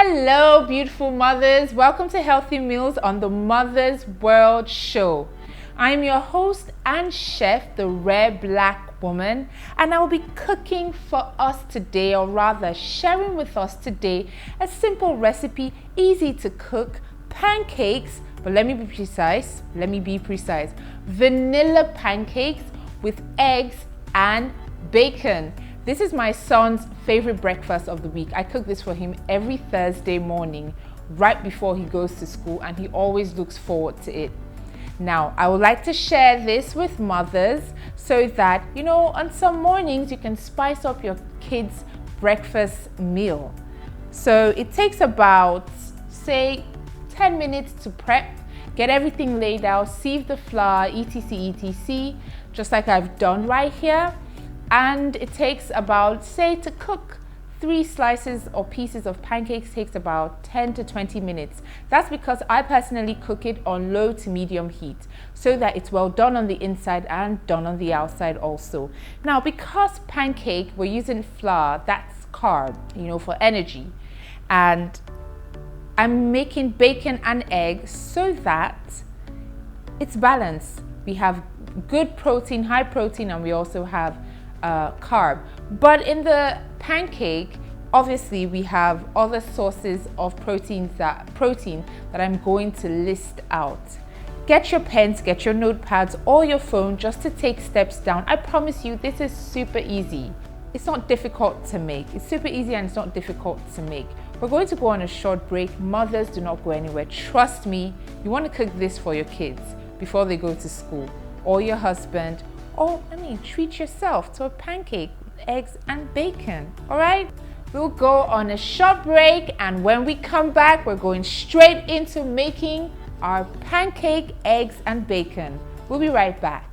Hello, beautiful mothers. Welcome to Healthy Meals on the Mother's World Show. I'm your host and chef, the Rare Black Woman, and I will be cooking for us today, or rather sharing with us today, a simple recipe, easy to cook, pancakes, but let me be precise, vanilla pancakes with eggs and bacon. This is my son's favorite breakfast of the week. I cook this for him every Thursday morning right before he goes to school, and he always looks forward to it. Now, I would like to share this with mothers so that, on some mornings you can spice up your kids' breakfast meal. So it takes about, say, 10 minutes to prep, get everything laid out, sieve the flour, etc., just like I've done right here. And it takes about, say, to cook 3 slices or pieces of pancakes takes about 10 to 20 minutes. That's because I personally cook it on low to medium heat so that it's well done on the inside and done on the outside also. Now, because pancake, we're using flour, that's carb, for energy. And I'm making bacon and egg so that it's balanced. We have good protein, high protein, and we also have carb. But in the pancake, obviously we have other sources of protein that I'm going to list out. Get your pens, get your notepads or your phone just to take steps down. I promise you, this is super easy. It's not difficult to make. It's super easy and it's not difficult to make. We're going to go on a short break. Mothers, do not go anywhere. Trust me, you want to cook this for your kids before they go to school, or your husband, or treat yourself to a pancake with eggs and bacon. All right, we'll go on a short break, and when we come back, we're going straight into making our pancake, eggs and bacon. We'll be right back.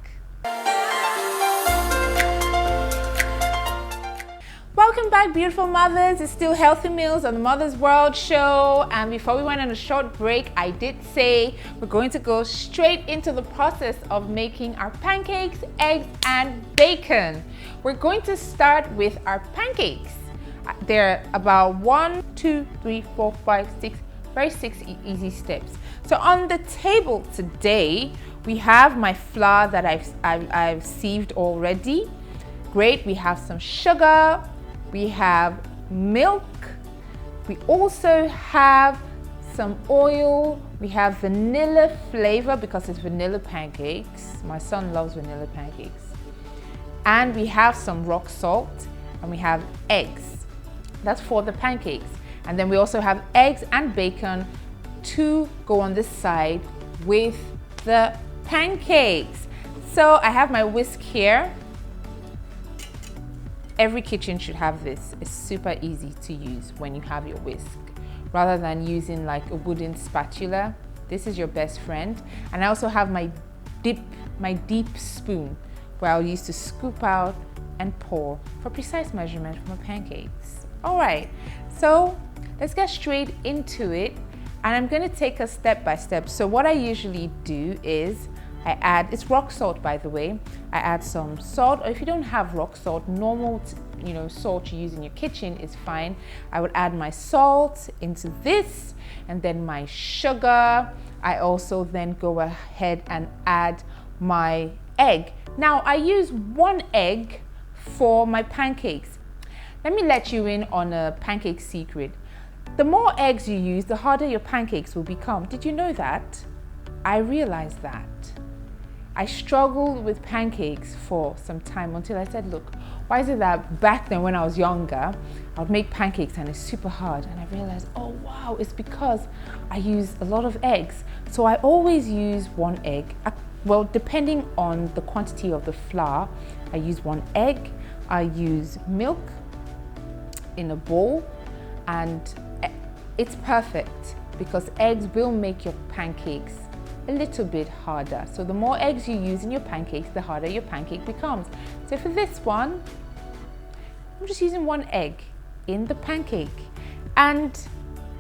Welcome back, beautiful mothers. It's still Healthy Meals on the Mother's World Show. And before we went on a short break, I did say we're going to go straight into the process of making our pancakes, eggs, and bacon. We're going to start with our pancakes. They're about 1, 2, 3, 4, 5, 6, very 6 easy steps. So on the table today, we have my flour that I've sieved already. Great. We have some sugar. We have milk. We also have some oil. We have vanilla flavor because it's vanilla pancakes. My son loves vanilla pancakes. And we have some rock salt, and we have eggs. That's for the pancakes. And then we also have eggs and bacon to go on this side with the pancakes. So I have my whisk here. Every kitchen should have this. It's super easy to use when you have your whisk. Rather than using like a wooden spatula, this is your best friend. And I also have my deep spoon where I'll use to scoop out and pour for precise measurement for my pancakes. All right, so let's get straight into it. And I'm gonna take us step by step. So what I usually do is I add, it's rock salt by the way, I add some salt, or if you don't have rock salt, normal salt you use in your kitchen is fine. I would add my salt into this, and then my sugar. I also then go ahead and add my egg. Now I use 1 egg for my pancakes. Let me let you in on a pancake secret. The more eggs you use, the harder your pancakes will become. Did you know that? I realized that. I struggled with pancakes for some time until I said, look, why is it that back then when I was younger, I would make pancakes and it's super hard? And I realized, oh wow, it's because I use a lot of eggs. So I always use 1 egg. Well, depending on the quantity of the flour, I use 1 egg. I use milk in a bowl, and it's perfect because eggs will make your pancakes a little bit harder. So the more eggs you use in your pancakes, the harder your pancake becomes. So for this one, I'm just using 1 egg in the pancake. And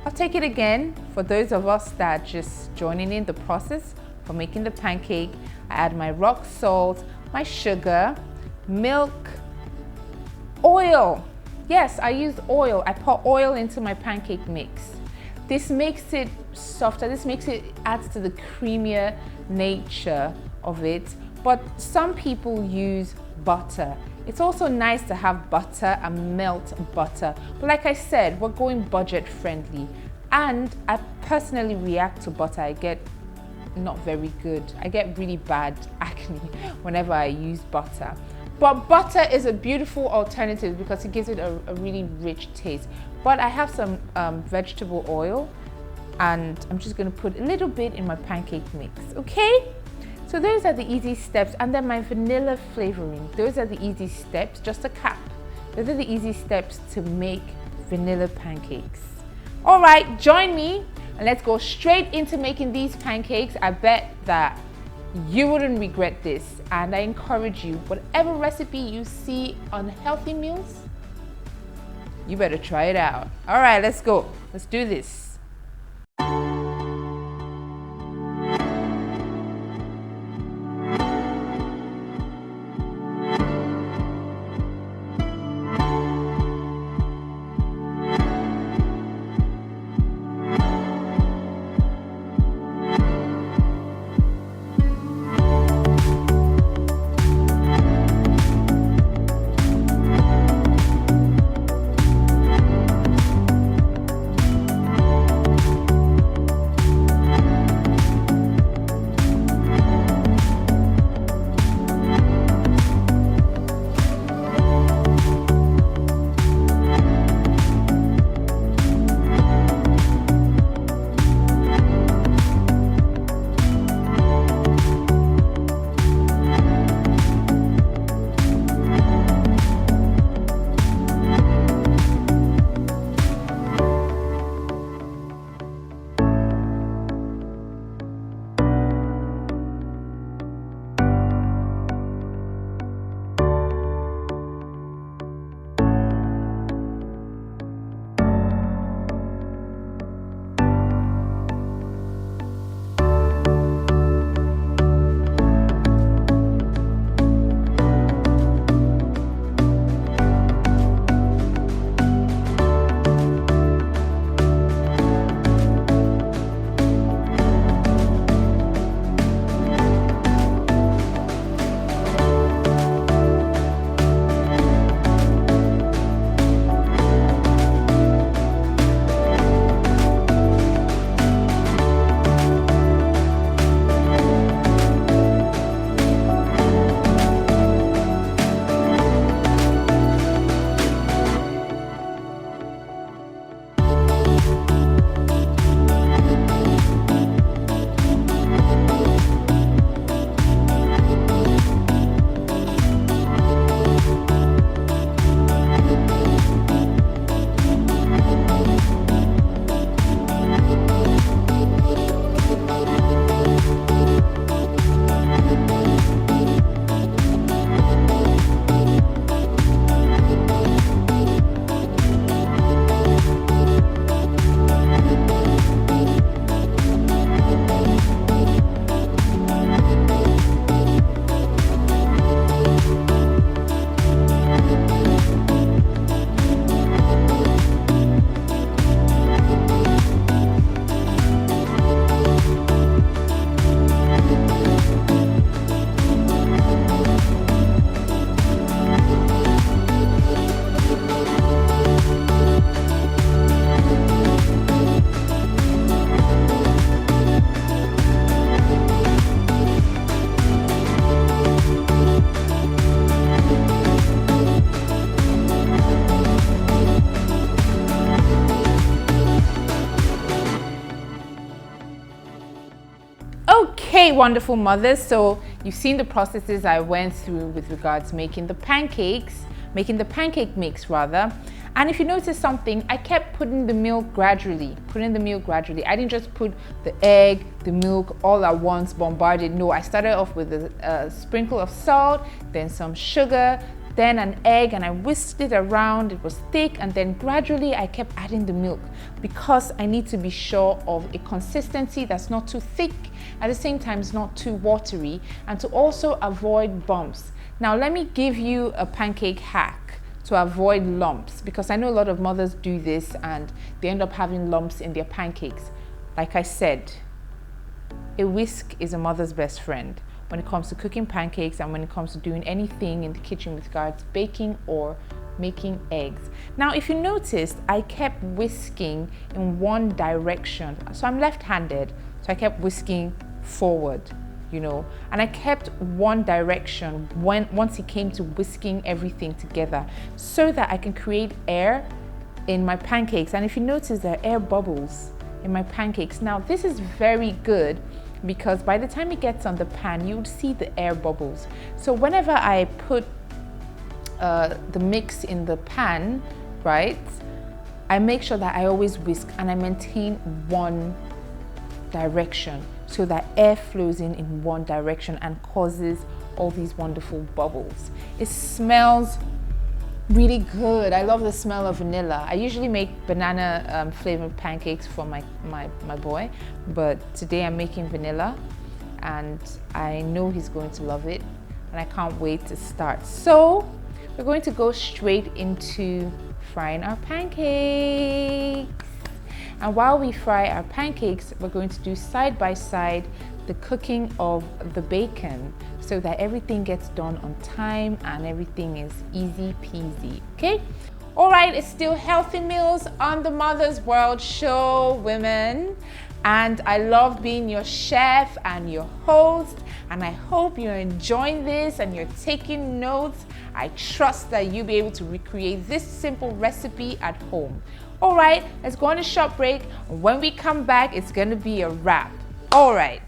I'll take it again for those of us that are just joining in the process for making the pancake. I add my rock salt, my sugar, milk, oil. Yes, I use oil. I pour oil into my pancake mix. This makes it softer, this makes it, adds to the creamier nature of it. But some people use butter. It's also nice to have butter and melt butter. But like I said, we're going budget friendly. And I personally react to butter. I get not very good. I get really bad acne whenever I use butter. But butter is a beautiful alternative because it gives it a really rich taste. But I have some vegetable oil, and I'm just going to put a little bit in my pancake mix, okay? So those are the easy steps. And then my vanilla flavoring. Those are the easy steps, just a cap. Those are the easy steps to make vanilla pancakes. All right, join me and let's go straight into making these pancakes. I bet that you wouldn't regret this, and I encourage you, whatever recipe you see on healthy meals, you better try it out. All right, let's go. Let's do this. Okay, wonderful mothers, so you've seen the processes I went through with regards making the pancake mix rather. And if you notice something, I kept putting the milk gradually. I didn't just put the egg, the milk all at once, bombarded. No, I started off with a sprinkle of salt, then some sugar, then an egg, and I whisked it around. It was thick, and then gradually I kept adding the milk because I need to be sure of a consistency that's not too thick, at the same time it's not too watery, and to also avoid bumps. Now let me give you a pancake hack to avoid lumps, because I know a lot of mothers do this and they end up having lumps in their pancakes. Like I said, a whisk is a mother's best friend when it comes to cooking pancakes and when it comes to doing anything in the kitchen with regards to baking or making eggs. Now, if you noticed, I kept whisking in one direction. So I'm left-handed, so I kept whisking forward, and I kept one direction once it came to whisking everything together so that I can create air in my pancakes. And if you notice, there are air bubbles in my pancakes. Now, this is very good because by the time it gets on the pan, you would see the air bubbles. So whenever I put the mix in the pan, right, I make sure that I always whisk and I maintain one direction so that air flows in one direction and causes all these wonderful bubbles. It smells really good. I love the smell of vanilla. I usually make banana flavored pancakes for my boy, but today I'm making vanilla and I know he's going to love it and I can't wait to start. So we're going to go straight into frying our pancakes. And while we fry our pancakes, we're going to do side by side the cooking of the bacon so that everything gets done on time and everything is easy peasy, okay? All right, it's still Healthy Meals on the Mother's World Show, women. And I love being your chef and your host. And I hope you're enjoying this and you're taking notes. I trust that you'll be able to recreate this simple recipe at home. All right, let's go on a short break. When we come back, it's gonna be a wrap. All right.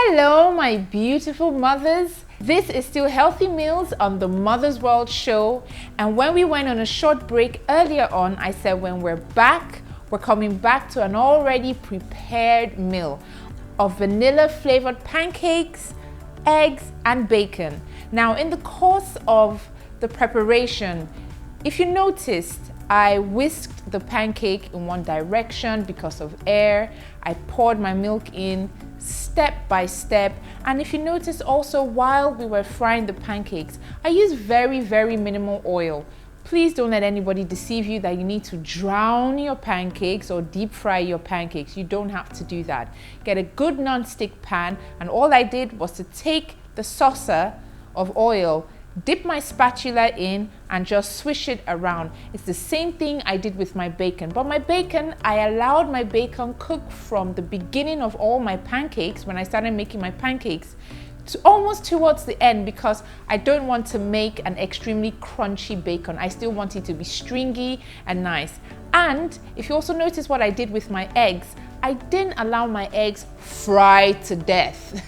Hello, my beautiful mothers. This is still Healthy Meals on the Mother's World show. And when we went on a short break earlier on, I said when we're back, we're coming back to an already prepared meal of vanilla flavored pancakes, eggs, and bacon. Now, in the course of the preparation, if you noticed, I whisked the pancake in one direction because of air. I poured my milk in step by step. And if you notice also, while we were frying the pancakes, I used very, very minimal oil. Please don't let anybody deceive you that you need to drown your pancakes or deep fry your pancakes. You don't have to do that. Get a good non-stick pan, and all I did was to take the saucer of oil, dip my spatula in, and just swish it around. It's the same thing I did with my bacon. But my bacon, I allowed my bacon cook from the beginning of all my pancakes, when I started making my pancakes, to almost towards the end, because I don't want to make an extremely crunchy bacon. I still want it to be stringy and nice. And if you also notice what I did with my eggs, I didn't allow my eggs fry to death.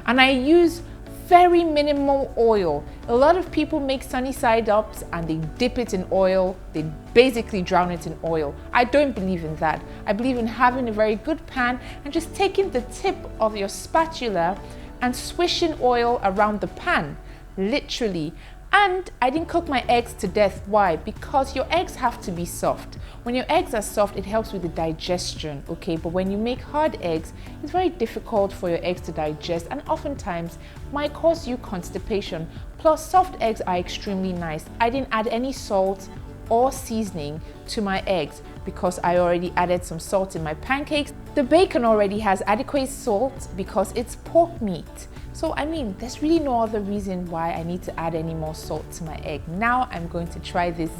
And I used very minimal oil. A lot of people make sunny side ups and they dip it in oil. They basically drown it in oil. I don't believe in that. I believe in having a very good pan and just taking the tip of your spatula and swishing oil around the pan, literally. And I didn't cook my eggs to death. Why? Because your eggs have to be soft. When your eggs are soft, it helps with the digestion, okay? But when you make hard eggs, it's very difficult for your eggs to digest, and oftentimes might cause you constipation. Plus, soft eggs are extremely nice. I didn't add any salt or seasoning to my eggs because I already added some salt in my pancakes. The bacon already has adequate salt because it's pork meat. So, I mean, there's really no other reason why I need to add any more salt to my egg. Now I'm going to try this.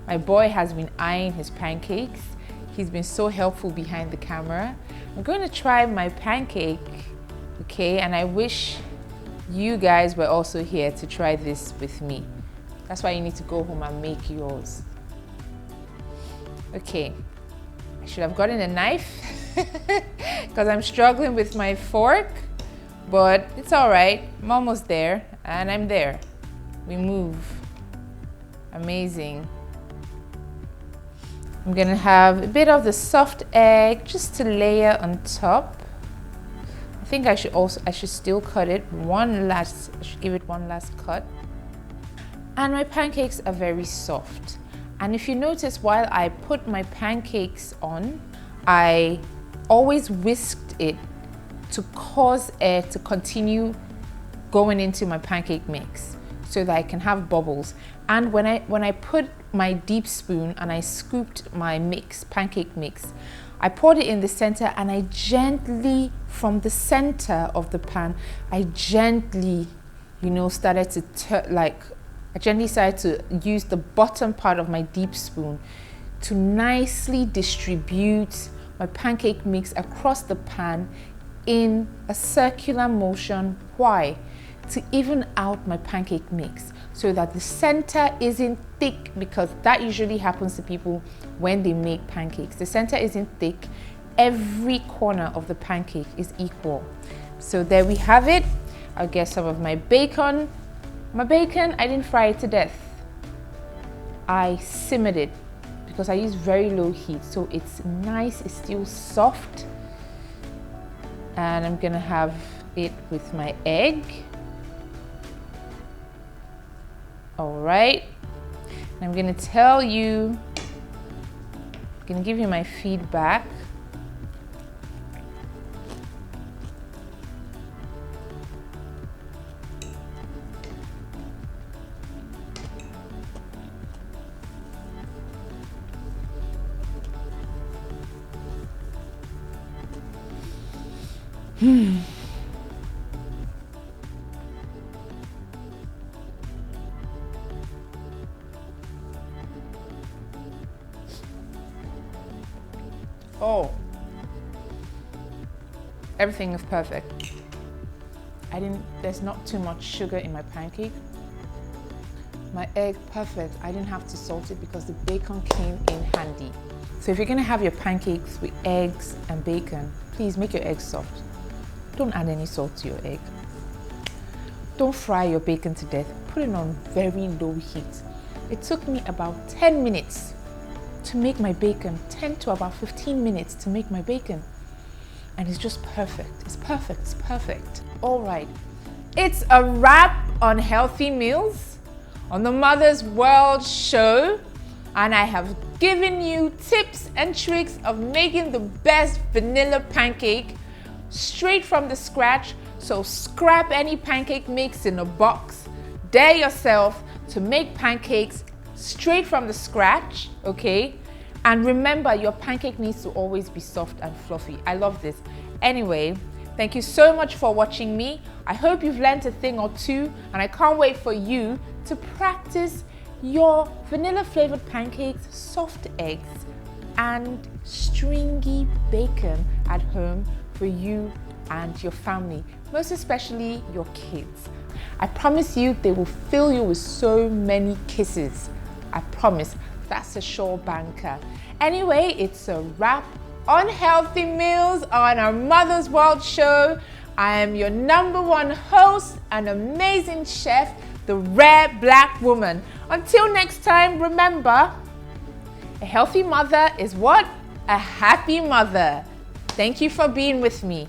My boy has been eyeing his pancakes. He's been so helpful behind the camera. I'm going to try my pancake, okay? And I wish you guys were also here to try this with me. That's why you need to go home and make yours. Okay, I should have gotten a knife because I'm struggling with my fork. But it's all right. I'm almost there, and I'm there. We move. Amazing. I'm gonna have a bit of the soft egg just to layer on top. I think I should still cut it I should give it one last cut. And my pancakes are very soft. And if you notice, while I put my pancakes on, I always whisked it to cause air to continue going into my pancake mix so that I can have bubbles. And when I put my deep spoon and I scooped my pancake mix, I poured it in the center, and I gently, from the center of the pan, I gently, started to use the bottom part of my deep spoon to nicely distribute my pancake mix across the pan in a circular motion. Why? To even out my pancake mix so that the center isn't thick, because that usually happens to people when they make pancakes. The center isn't thick. Every corner of the pancake is equal. So there we have it. I'll get some of my bacon. My bacon, I didn't fry it to death. I simmered it because I use very low heat, so it's nice, it's still soft. And I'm gonna have it with my egg. All right, and I'm gonna tell you, I'm gonna give you my feedback. Oh, everything is perfect. There's not too much sugar in my pancake. My egg, perfect. I didn't have to salt it because the bacon came in handy. So if you're gonna have your pancakes with eggs and bacon, please make your eggs soft. Don't add any salt to your egg. Don't fry your bacon to death. Put it on very low heat. It took me about 10 minutes to make my bacon, 10 to about 15 minutes to make my bacon. And it's just perfect. It's perfect. It's perfect. All right. It's a wrap on Healthy Meals on the Mother's World show. And I have given you tips and tricks of making the best vanilla pancake straight from the scratch. So scrap any pancake mix in a box. Dare yourself to make pancakes straight from the scratch, okay? And remember, your pancake needs to always be soft and fluffy. I love this. Anyway, thank you so much for watching me. I hope you've learned a thing or two, and I can't wait for you to practice your vanilla flavored pancakes, soft eggs, and stringy bacon at home for you and your family, most especially your kids. I promise you they will fill you with so many kisses. I promise. That's a sure banker. Anyway, it's a wrap on Healthy Meals on our Mother's World show. I am your #1 host and amazing chef, the Rare Black Woman. Until next time, remember, a healthy mother is what? A happy mother. Thank you for being with me.